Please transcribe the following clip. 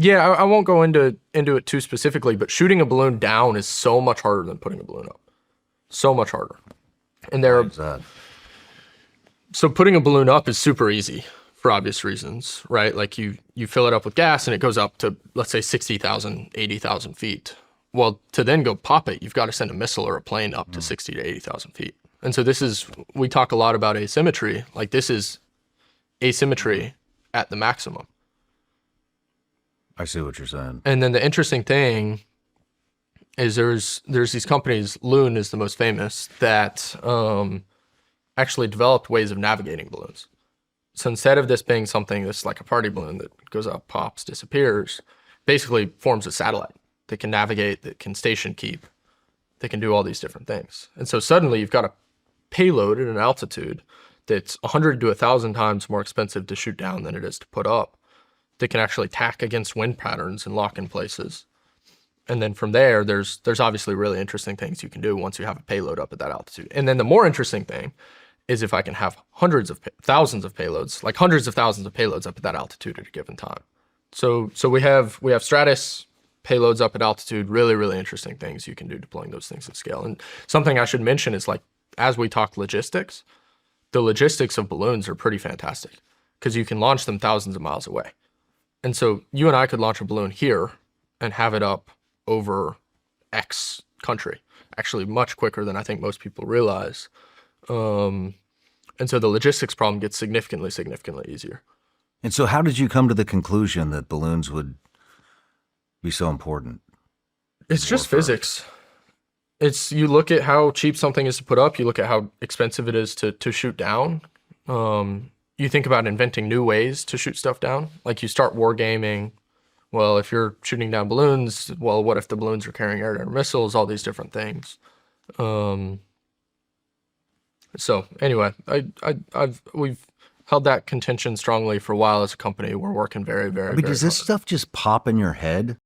Yeah, I won't go into it too specifically, but shooting a balloon down is so much harder than putting a balloon up. So much harder. And Why is that? so putting a balloon up is super easy for obvious reasons, right? Like you fill it up with gas and it goes up to, let's say, 60,000, 80,000 feet. Well, to then go pop it, you've got to send a missile or a plane up to 60 to 80,000 feet. And so we talk a lot about asymmetry. Like this is asymmetry at the maximum. I see what you're saying. And then the interesting thing is there's these companies, Loon is the most famous, that actually developed ways of navigating balloons. So instead of this being something that's like a party balloon that goes up, pops, disappears, basically forms a satellite that can navigate, that can station keep, that can do all these different things. And so suddenly you've got a payload at an altitude that's 100 to 1,000 times more expensive to shoot down than it is to put up, that can actually tack against wind patterns and lock in places. And then from there, there's obviously really interesting things you can do once you have a payload up at that altitude. And then the more interesting thing is if I can have thousands of payloads, like hundreds of thousands of payloads up at that altitude at a given time. So we have Stratus payloads up at altitude, really, really interesting things you can do deploying those things at scale. And something I should mention is, like, as we talk logistics, the logistics of balloons are pretty fantastic because you can launch them thousands of miles away. And so you and I could launch a balloon here and have it up over X country, actually much quicker than I think most people realize. And so the logistics problem gets significantly, significantly easier. And so how did you come to the conclusion that balloons would be so important? It's just physics. You look at how cheap something is to put up, you look at how expensive it is to shoot down. You think about inventing new ways to shoot stuff down. Like you start wargaming. Well, if you're shooting down balloons, well, what if the balloons are carrying air-to-air missiles, all these different things. So anyway, we've held that contention strongly for a while as a company. We're working very, very, I mean, very does this hard. stuff just pop in your head?